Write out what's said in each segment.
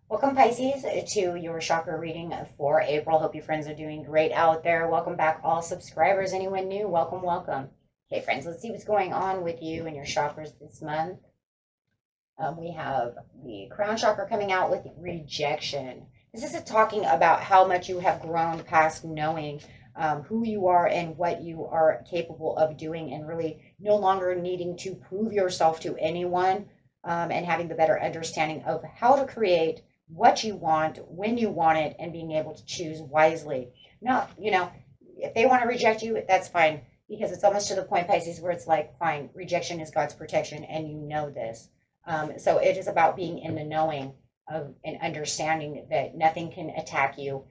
Welcome, Pisces, to your chakra reading for April. Hope you friends are doing great out there. Welcome back, all subscribers. Anyone new, welcome, welcome. Okay, friends, let's see what's going on with you and your chakras this month. We have the crown chakra coming out with rejection. This is talking about how much you have grown past knowing who you are and what you are capable of doing, and really no longer needing to prove yourself to anyone, and having the better understanding of how to create what you want, when you want it, and being able to choose wisely. Now, if they want to reject you, that's fine, because it's almost to the point, Pisces, where it's like, fine, rejection is God's protection, and you know this. So it is about being in the knowing of and understanding that nothing can attack you.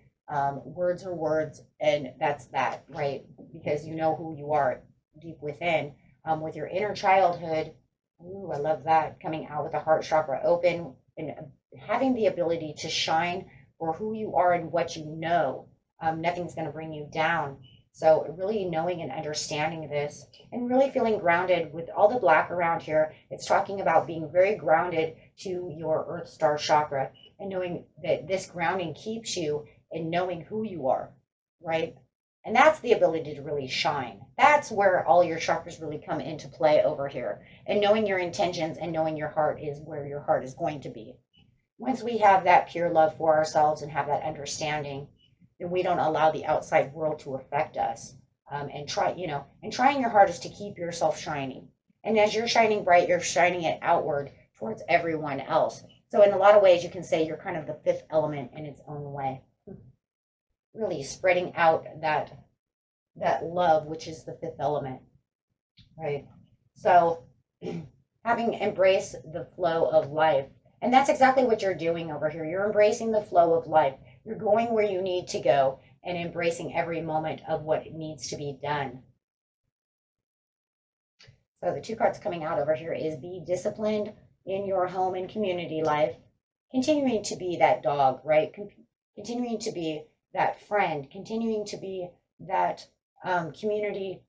Words are words, and that's that, right? Because you know who you are deep within. With your inner childhood, ooh, I love that, coming out with the heart chakra open and having the ability to shine for who you are and what you know. Nothing's going to bring you down. So really knowing and understanding this, and really feeling grounded with all the black around here. It's talking about being very grounded to your Earth Star chakra, and knowing that this grounding keeps you in knowing who you are, right? And that's the ability to really shine. That's where all your chakras really come into play over here. And knowing your intentions and knowing your heart is where your heart is going to be. Once we have that pure love for ourselves and have that understanding, then we don't allow the outside world to affect us. And trying your hardest to keep yourself shining. And as you're shining bright, you're shining it outward towards everyone else. So in a lot of ways, you can say you're kind of the fifth element in its own way. Really spreading out that love, which is the fifth element, right? So having embraced the flow of life. And that's exactly what you're doing over here. You're embracing the flow of life. You're going where you need to go and embracing every moment of what needs to be done. So the two cards coming out over here is be disciplined in your home and community life, continuing to be that dog, right? Continuing to be that friend, continuing to be that community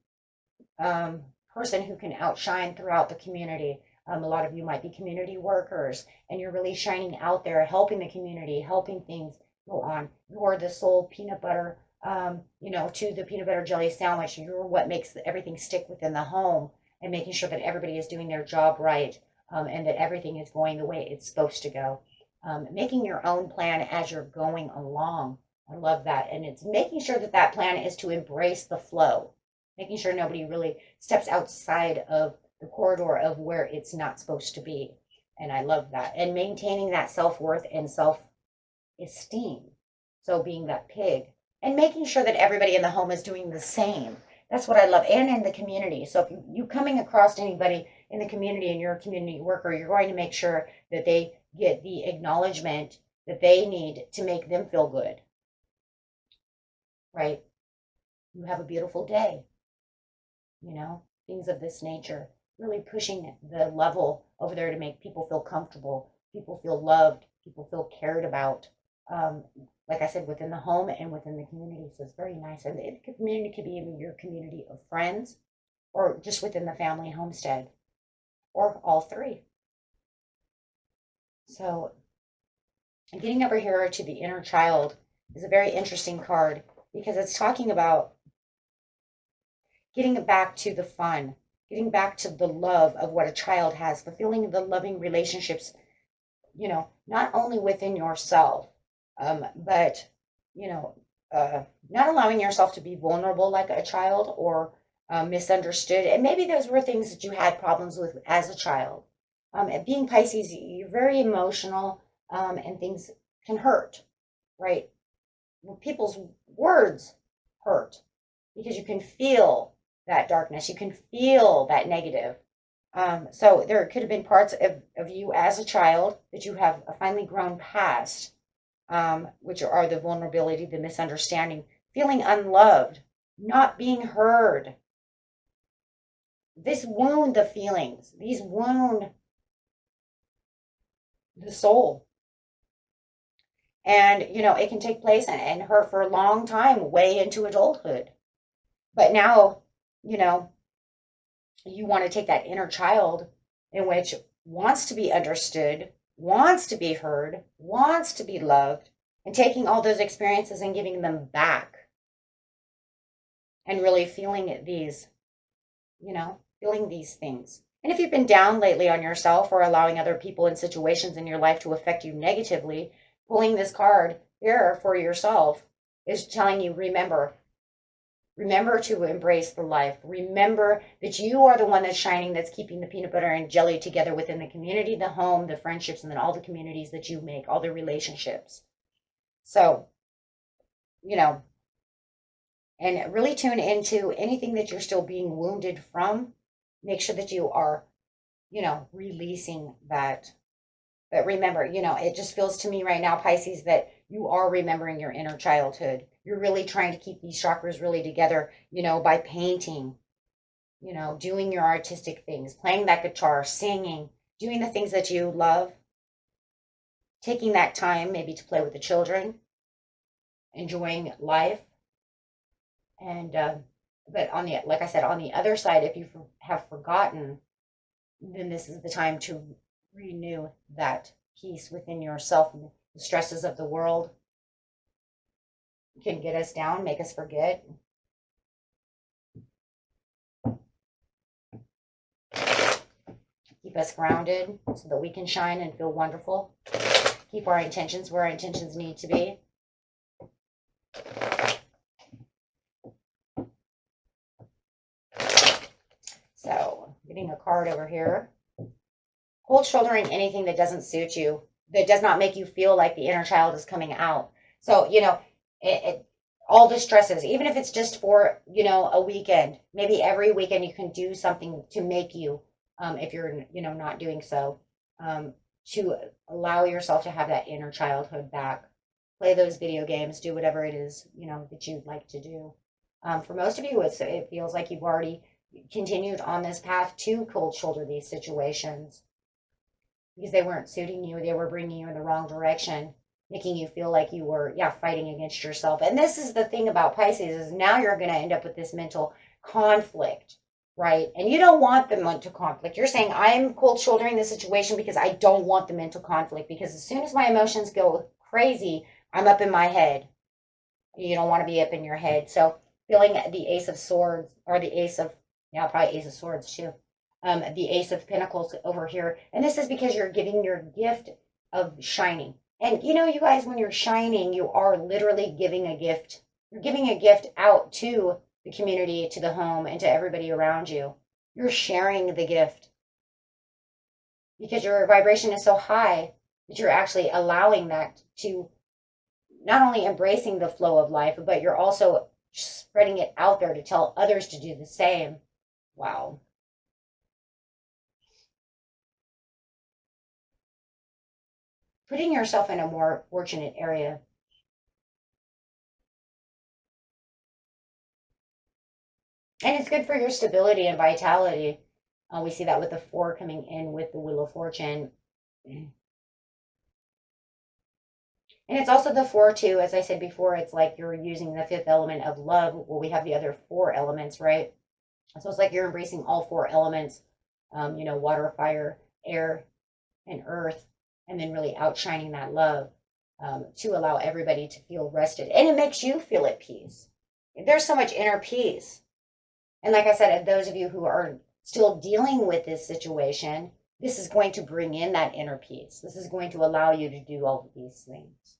person who can outshine throughout the community. A lot of you might be community workers, and you're really shining out there, helping the community, helping things go on. You're the sole peanut butter, to the peanut butter jelly sandwich. You're what makes everything stick within the home, and making sure that everybody is doing their job right, and that everything is going the way it's supposed to go. Making your own plan as you're going along. I love that. And it's making sure that that plan is to embrace the flow, making sure nobody really steps outside of the corridor of where it's not supposed to be. And I love that. And maintaining that self-worth and self-esteem. So being that pig and making sure that everybody in the home is doing the same. That's what I love. And in the community. So if you coming across anybody in the community and you're a community worker, you're going to make sure that they get the acknowledgement that they need to make them feel good. Right? You have a beautiful day. Things of this nature. Really pushing the level over there to make people feel comfortable, people feel loved, people feel cared about. Like I said, within the home and within the community. So it's very nice. And the community could be in your community of friends, or just within the family homestead, or all three. So getting over here to the inner child is a very interesting card, because it's talking about getting back to the fun, getting back to the love of what a child has, fulfilling the loving relationships, not only within yourself, but, not allowing yourself to be vulnerable like a child, or misunderstood. And maybe those were things that you had problems with as a child. Being Pisces, you're very emotional, and things can hurt, right? People's words hurt, because you can feel that darkness. You can feel that negative. So there could have been parts of you as a child that you have finally grown past, which are the vulnerability, the misunderstanding, feeling unloved, not being heard. This wound the feelings. These wound the soul. And, you know, it can take place and hurt for a long time, way into adulthood. But now, you know, you want to take that inner child in which wants to be understood, wants to be heard, wants to be loved, and taking all those experiences and giving them back. And really feeling these, you know, feeling these things. And if you've been down lately on yourself or allowing other people and situations in your life to affect you negatively, pulling this card here for yourself is telling you, remember to embrace the life. Remember that you are the one that's shining, that's keeping the peanut butter and jelly together within the community, the home, the friendships, and then all the communities that you make, all the relationships. So, you know, and really tune into anything that you're still being wounded from. Make sure that you are, you know, releasing that. But remember, you know, it just feels to me right now, Pisces, that you are remembering your inner childhood. You're really trying to keep these chakras really together, you know, by painting, you know, doing your artistic things, playing that guitar, singing, doing the things that you love, taking that time maybe to play with the children, enjoying life. And, but on the, like I said, on the other side, if you have forgotten, then this is the time to renew that peace within yourself. And the stresses of the world can get us down, make us forget. Keep us grounded so that we can shine and feel wonderful. Keep our intentions where our intentions need to be. So, getting a card over here. Cold shouldering anything that doesn't suit you, that does not make you feel like the inner child is coming out. So, you know, all the stresses, even if it's just for, you know, a weekend, maybe every weekend you can do something to make you, if you're, you know, not doing so, to allow yourself to have that inner childhood back. Play those video games, do whatever it is, you know, that you'd like to do. For most of you, it feels like you've already continued on this path to cold shoulder these situations because they weren't suiting you. They were bringing you in the wrong direction, making you feel like you were, fighting against yourself. And this is the thing about Pisces, is now you're going to end up with this mental conflict, right? And you don't want the mental conflict. You're saying, I'm cold shouldering this situation because I don't want the mental conflict, because as soon as my emotions go crazy, I'm up in my head. You don't want to be up in your head. So feeling the Ace of Swords, or the Ace of, probably Ace of Swords too. The Ace of Pentacles over here. And this is because you're giving your gift of shining. And you know, you guys, when you're shining, you are literally giving a gift. You're giving a gift out to the community, to the home, and to everybody around you. You're sharing the gift because your vibration is so high that you're actually allowing that to not only embracing the flow of life, but you're also spreading it out there to tell others to do the same. Wow. Putting yourself in a more fortunate area. And it's good for your stability and vitality. We see that with the 4 coming in with the Wheel of Fortune. And it's also the 4 too, as I said before, it's like you're using the 5th element of love. Well, we have the other 4 elements, right? So it's like you're embracing all 4 elements, you know, water, fire, air, and earth, and then really outshining that love to allow everybody to feel rested. And it makes you feel at peace. There's so much inner peace. And like I said, those of you who are still dealing with this situation, this is going to bring in that inner peace. This is going to allow you to do all of these things.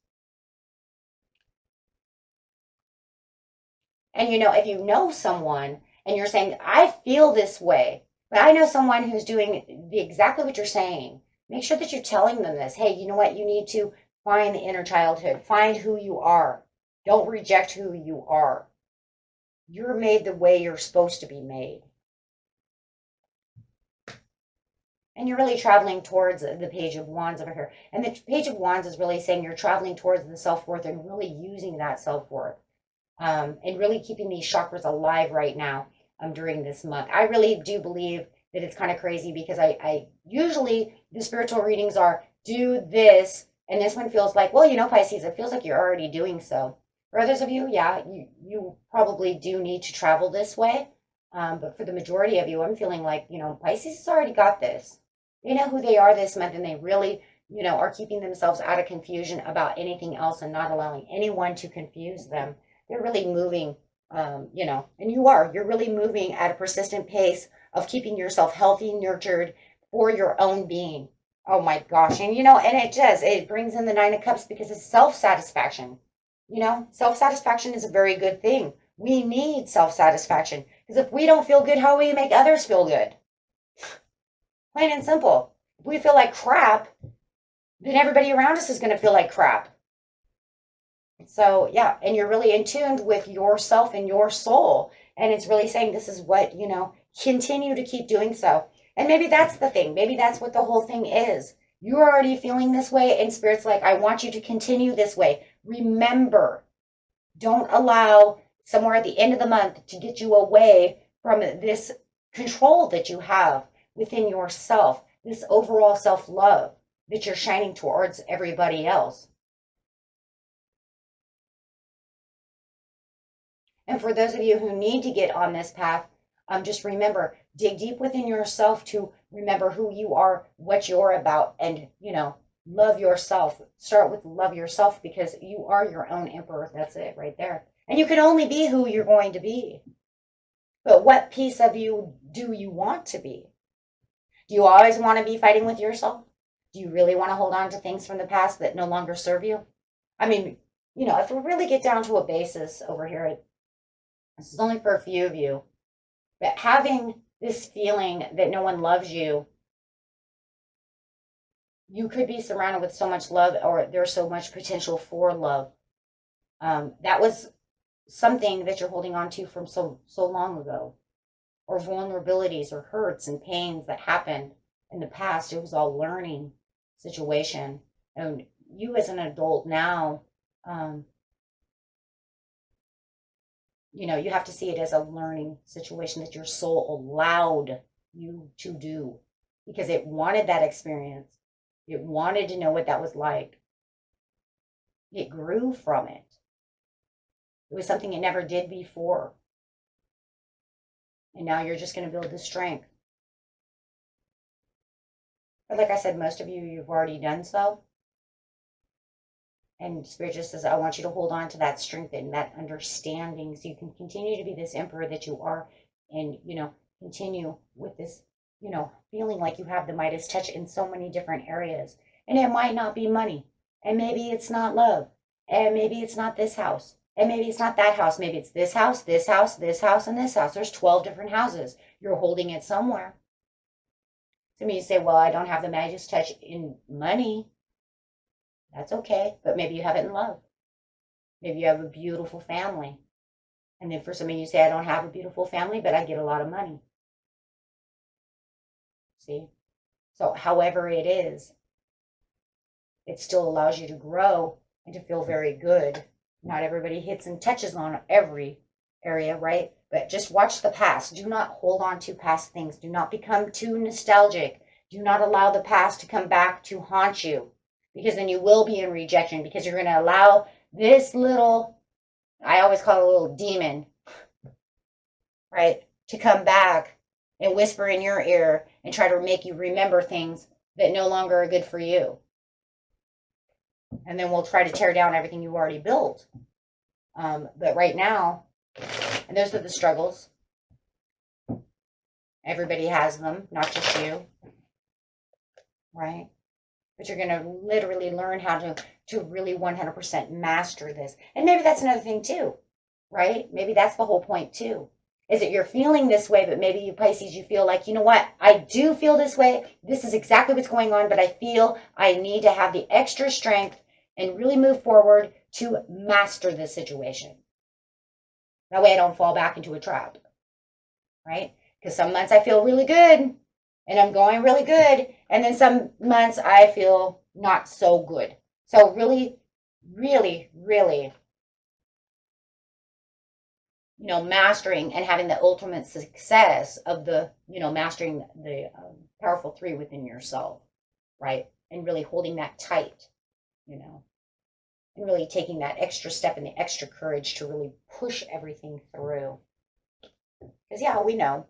And you know, if you know someone and you're saying, I feel this way, but I know someone who's doing exactly what you're saying, make sure that you're telling them this. Hey, you know what? You need to find the inner childhood. Find who you are. Don't reject who you are. You're made the way you're supposed to be made. And you're really traveling towards the Page of Wands over here. And the Page of Wands is really saying you're traveling towards the self-worth and really using that self-worth. And really keeping these chakras alive right now during this month. I really do believe that it's kind of crazy because I usually, the spiritual readings are do this, and this one feels like, well, you know, Pisces, it feels like you're already doing so. For others of you, yeah, you probably do need to travel this way. But for the majority of you, I'm feeling like, you know, Pisces has already got this. They know who they are this month, and they really, you know, are keeping themselves out of confusion about anything else and not allowing anyone to confuse them. They're really moving, you know, and you're really moving at a persistent pace of keeping yourself healthy, nurtured for your own being. Oh my gosh. And, you know, and it brings in the Nine of Cups because it's self-satisfaction. You know, self-satisfaction is a very good thing. We need self-satisfaction because if we don't feel good, how will we make others feel good? Plain and simple. If we feel like crap, then everybody around us is going to feel like crap. So, yeah, and you're really in tune with yourself and your soul. And it's really saying this is what, you know, continue to keep doing so. And maybe that's the thing. Maybe that's what the whole thing is. You're already feeling this way, and Spirit's like, I want you to continue this way. Remember, don't allow somewhere at the end of the month to get you away from this control that you have within yourself, this overall self-love that you're shining towards everybody else. And for those of you who need to get on this path, just remember, dig deep within yourself to remember who you are, what you're about, and, you know, love yourself. Start with love yourself because you are your own emperor. That's it right there. And you can only be who you're going to be. But what piece of you do you want to be? Do you always want to be fighting with yourself? Do you really want to hold on to things from the past that no longer serve you? I mean, you know, if we really get down to a basis over here, this is only for a few of you, but having this feeling that no one loves you, you could be surrounded with so much love, or there's so much potential for love. That was something that you're holding on to from so long ago, or vulnerabilities or hurts and pains that happened in the past. It was all learning situation. And you as an adult now, you know, you have to see it as a learning situation that your soul allowed you to do because it wanted that experience. It wanted to know what that was like. It grew from it. It was something it never did before. And now you're just going to build the strength. But like I said, most of you, you've already done so. And Spirit just says, I want you to hold on to that strength and that understanding so you can continue to be this emperor that you are and, you know, continue with this, you know, feeling like you have the Midas touch in so many different areas. And it might not be money. And maybe it's not love. And maybe it's not this house. And maybe it's not that house. Maybe it's this house, this house, this house, and this house. There's 12 different houses. You're holding it somewhere. Some of you say, well, I don't have the Midas touch in money. That's okay, but maybe you have it in love. Maybe you have a beautiful family. And then for some of you say, I don't have a beautiful family, but I get a lot of money. See? So however it is, it still allows you to grow and to feel very good. Not everybody hits and touches on every area, right? But just watch the past. Do not hold on to past things. Do not become too nostalgic. Do not allow the past to come back to haunt you. Because then you will be in rejection because you're going to allow this little, I always call it a little demon, right, to come back and whisper in your ear and try to make you remember things that no longer are good for you. And then we'll try to tear down everything you've already built. But right now, and those are the struggles. Everybody has them, not just you, right? But you're going to literally learn how to really 100% master this. And maybe that's another thing too, right? Maybe that's the whole point too, is that you're feeling this way, but maybe you Pisces, you feel like, you know what? I do feel this way. This is exactly what's going on, but I feel I need to have the extra strength and really move forward to master this situation. That way I don't fall back into a trap, right? Because some months I feel really good. and I'm going really good. And then some months I feel not so good. So really, really, really, mastering and having the ultimate success of the, mastering the powerful three within yourself, right? And really holding that tight, and really taking that extra step and the extra courage to really push everything through. Because, yeah, we know,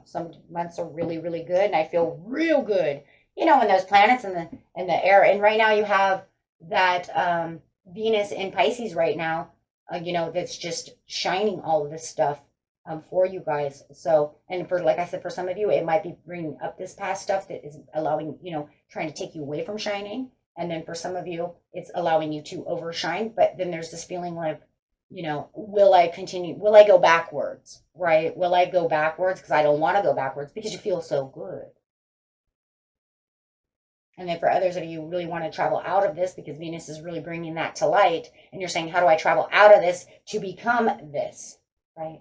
some months are really, really good, and I feel real good, in those planets in the air. And right now you have that Venus in Pisces right now, that's just shining all of this stuff for you guys. So, and for, like I said, for some of you, it might be bringing up this past stuff that is allowing, trying to take you away from shining. And then for some of you, it's allowing you to overshine. But then there's this feeling like, will I continue? Will I go backwards? Right? Will I go backwards? Because I don't want to go backwards because you feel so good. And then for others of you who really want to travel out of this because Venus is really bringing that to light, and you're saying, how do I travel out of this to become this? Right?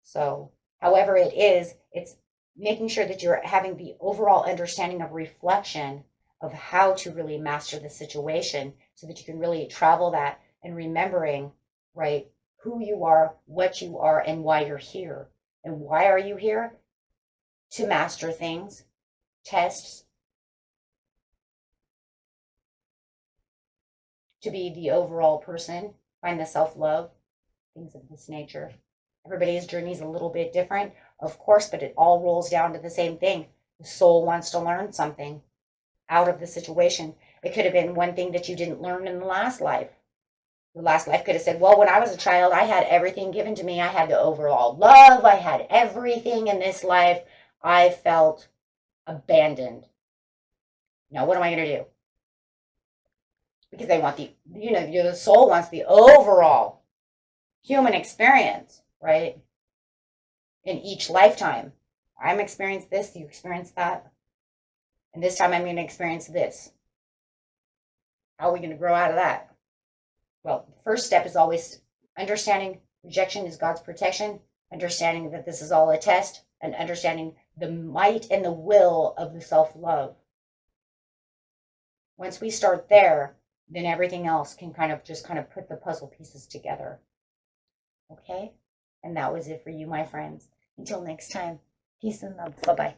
So, however it is, it's making sure that you're having the overall understanding of reflection of how to really master the situation so that you can really travel that and remembering, right, who you are, what you are, and why you're here. And why are you here? To master things, tests, to be the overall person, find the self-love, things of this nature. Everybody's journey is a little bit different, of course, but it all rolls down to the same thing. The soul wants to learn something out of the situation. It could have been one thing that you didn't learn in the last life. The last life could have said, well, when I was a child, I had everything given to me. I had the overall love. I had everything. In this life, I felt abandoned. Now, what am I going to do? Because they want the soul wants the overall human experience, right? In each lifetime. I'm experiencing this, you experience that. And this time I'm going to experience this. How are we going to grow out of that? Well, the first step is always understanding rejection is God's protection, understanding that this is all a test, and understanding the might and the will of the self-love. Once we start there, then everything else can kind of put the puzzle pieces together. Okay? And that was it for you, my friends. Until next time, peace and love. Bye-bye.